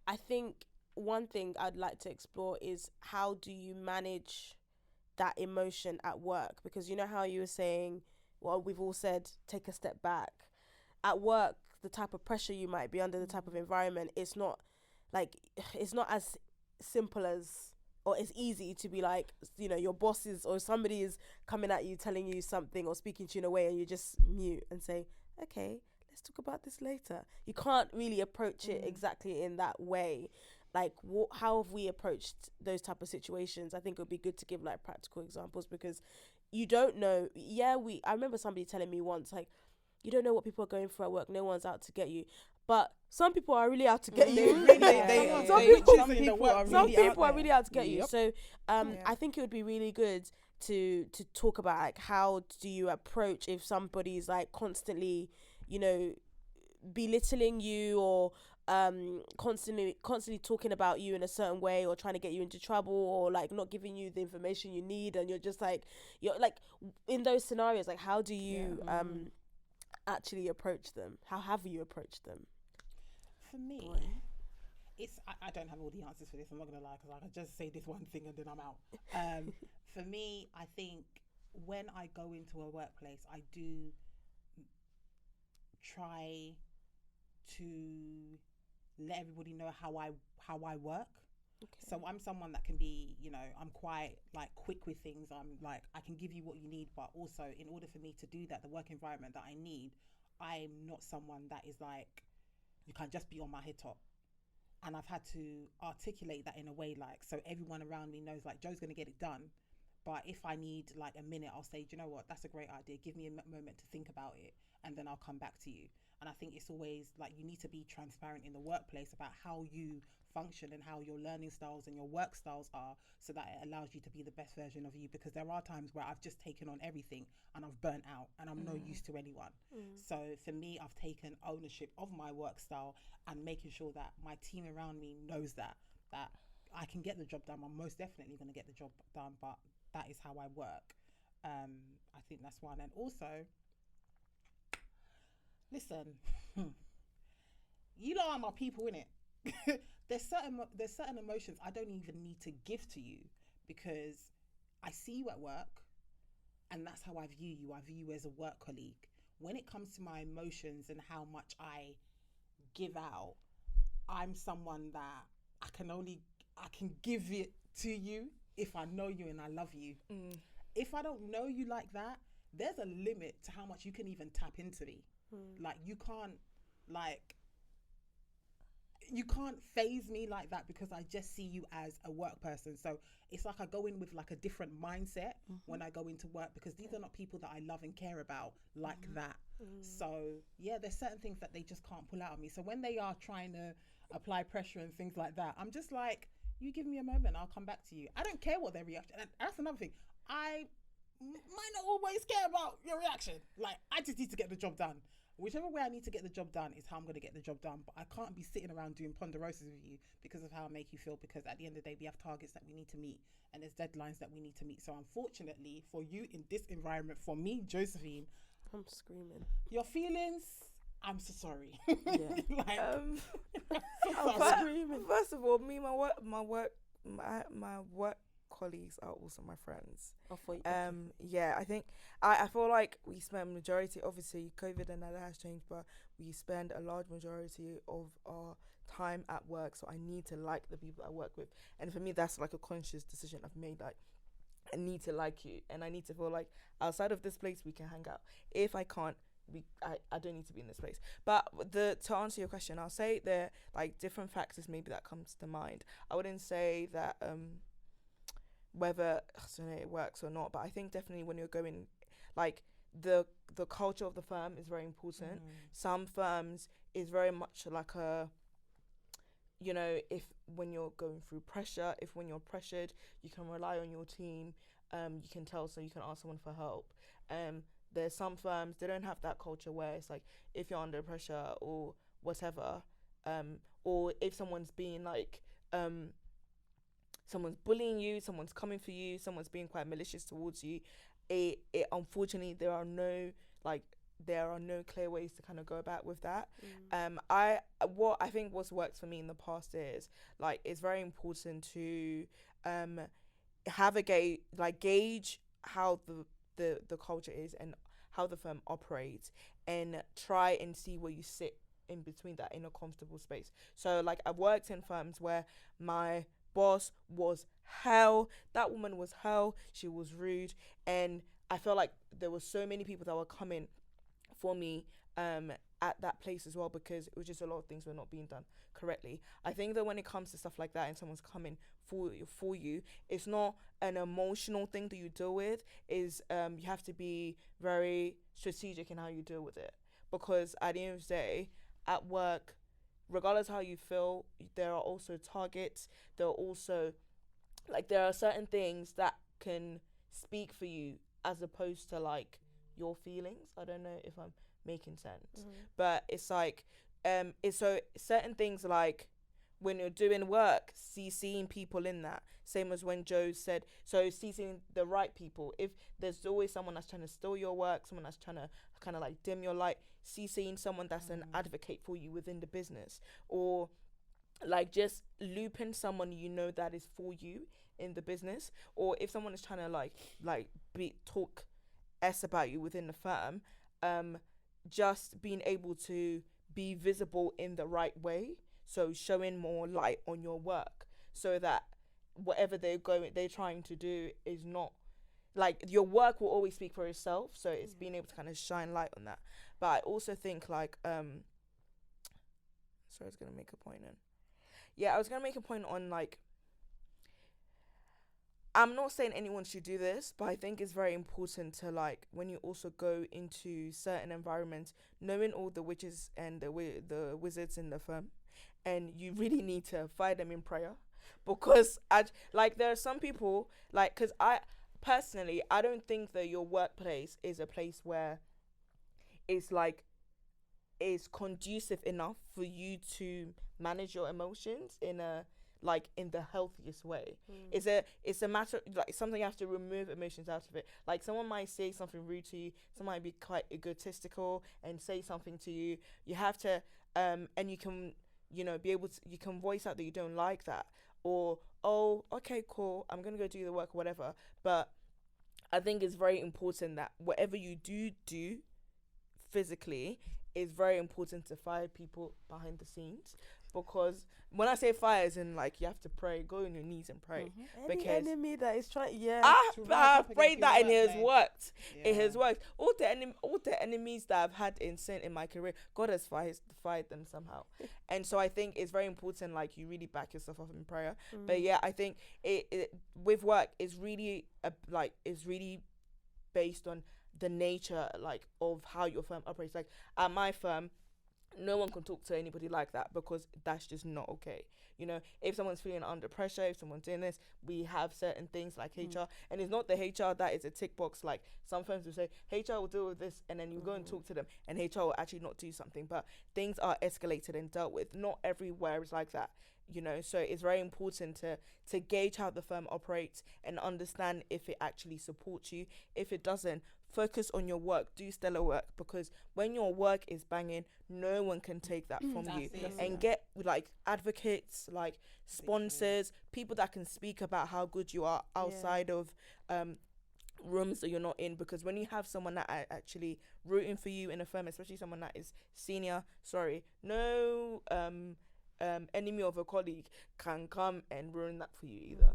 I think one thing I'd like to explore is how do you manage that emotion at work? Because you know how you were saying, well, we've all said take a step back. At work, the type of pressure you might be under, the type of environment, like it's not as simple as or as easy to be like, you know, your boss is or somebody is coming at you telling you something or speaking to you in a way and you just mute and say, okay, let's talk about this later. You can't really approach it exactly in that way. Like how have we approached those type of situations? I think it would be good to give like practical examples because you don't know. I remember somebody telling me once, like, you don't know what people are going through at work. No one's out to get you. But some people are really out to get you. Some people are really out to get you. So I think it would be really good to talk about like how do you approach if somebody's like constantly, you know, belittling you or constantly talking about you in a certain way or trying to get you into trouble or like not giving you the information you need, and you're like in those scenarios, like how do you actually approach them? How have you approached them? For me, I don't have all the answers for this. I'm not gonna lie, because I can just say this one thing and then I'm out. For me, I think when I go into a workplace, I do try to let everybody know how I work. Okay. So I'm someone that can be, you know, I'm quite like quick with things. I'm like, I can give you what you need, but also in order for me to do that, the work environment that I need, I'm not someone that is like, you can't just be on my head top. And I've had to articulate that in a way like, so everyone around me knows like Joe's going to get it done. But if I need like a minute, I'll say, do you know what, that's a great idea. Give me a moment to think about it and then I'll come back to you. And I think it's always like you need to be transparent in the workplace about how you function and how your learning styles and your work styles are, so that it allows you to be the best version of you. Because there are times where I've just taken on everything and I've burnt out and I'm no use to anyone. So for me, I've taken ownership of my work style and making sure that my team around me knows that I can get the job done. I'm most definitely going to get the job done, but that is how I work. I think that's one. And also, listen, you lot are my people, innit? there's certain emotions I don't even need to give to you, because I see you at work and that's how I view you. I view you as a work colleague. When it comes to my emotions and how much I give out, I'm someone that I can give it to you if I know you and I love you. If I don't know you like that, there's a limit to how much you can even tap into me. Like you can't phase me like that, because I just see you as a work person. So it's like I go in with like a different mindset when I go into work, because these are not people that I love and care about like that. So yeah, there's certain things that they just can't pull out of me. So when they are trying to apply pressure and things like that, I'm just like, you give me a moment, I'll come back to you. I don't care what their reaction. And that's another thing. I might not always care about your reaction. Like, I just need to get the job done. Whichever way I need to get the job done is how I'm going to get the job done. But I can't be sitting around doing ponderosas with you because of how I make you feel, because at the end of the day, we have targets that we need to meet and there's deadlines that we need to meet. So unfortunately for you in this environment, for me, Josephine, I'm screaming. Your feelings, I'm so sorry. Yeah. Like, I'm screaming. First of all, me, my work colleagues are also my friends. Yeah, I think I feel like we spend majority, obviously COVID and that has changed, but we spend a large majority of our time at work. So I need to like the people I work with, and for me that's like a conscious decision I've made. Like, I need to like you, and I need to feel like outside of this place we can hang out. If I can't, I don't need to be in this place. But to answer your question, I'll say there like different factors maybe that comes to mind. I wouldn't say that whether it works or not, but I think definitely when you're going, like the culture of the firm is very important. Some firms is very much like a, you know, if when you're going through pressure, if when you're pressured, you can rely on your team. You can tell, so you can ask someone for help. There's some firms, they don't have that culture where it's like if you're under pressure or whatever, or if someone's being like someone's bullying you, someone's coming for you, someone's being quite malicious towards you, it unfortunately there are no like there are no clear ways to kind of go about with that. What I think what's worked for me in the past is like it's very important to have a gauge how the culture is and how the firm operates, and try and see where you sit in between that in a comfortable space. So like I've worked in firms where my boss was hell. That woman was hell. She was rude, and I felt like there were so many people that were coming for me at that place as well, because it was just a lot of things were not being done correctly. I think that when it comes to stuff like that and someone's coming for you, it's not an emotional thing that you deal with. Is you have to be very strategic in how you deal with it, because at the end of the day, at work, regardless how you feel, there are also targets. There are also there are certain things that can speak for you as opposed to like your feelings. I don't know if I'm making sense, but it's like it's so certain things, like when you're doing work, CCing people in that, same as when Joe said, so CCing the right people. If there's always someone that's trying to steal your work, someone that's trying to kind of like dim your light, CCing someone that's an advocate for you within the business, or like just looping someone that is for you in the business. Or if someone is trying to talk S about you within the firm, just being able to be visible in the right way, so showing more light on your work, so that whatever they're trying to do is not like, your work will always speak for itself. So it's being able to kind of shine light on that. But I also think I was gonna make a point on I'm not saying anyone should do this, but I think it's very important to when you also go into certain environments, knowing all the witches and the wizards in the firm, and you really need to fight them in prayer, because there are some people because I personally, I don't think that your workplace is a place where it's is conducive enough for you to manage your emotions in the healthiest way. It's a matter something you have to remove emotions out of it. Someone might say something rude to you, someone might be quite egotistical and say something to you. You have to and you can be able to, you can voice out that you don't like that, or oh, okay, cool, I'm gonna go do the work or whatever. But I think it's very important that whatever you do physically, it's very important to fire people behind the scenes. Because when I say fire, as in you have to pray, go on your knees and pray. Any enemy that is trying, I've prayed that and it has worked. Yeah. It has worked. All the enemies that I've had in sin in my career, God has fired them somehow. And so I think it's very important, you really back yourself up in prayer. But yeah, I think it with work is really based on the nature of how your firm operates. At my firm, no one can talk to anybody like that, because that's just not okay. If someone's feeling under pressure, if someone's doing this, we have certain things like HR, and it's not the HR that is a tick box. Some firms will say HR will deal with this, and then you go and talk to them, and HR will actually not do something. But things are escalated and dealt with. Not everywhere is like that. So it's very important to gauge how the firm operates and understand if it actually supports you. If it doesn't, focus on your work, do stellar work, because when your work is banging, no one can take that from you. And get advocates, sponsors, people that can speak about how good you are outside of rooms that you're not in. Because when you have someone that are actually rooting for you in a firm, especially someone that is senior, no enemy of a colleague can come and ruin that for you either.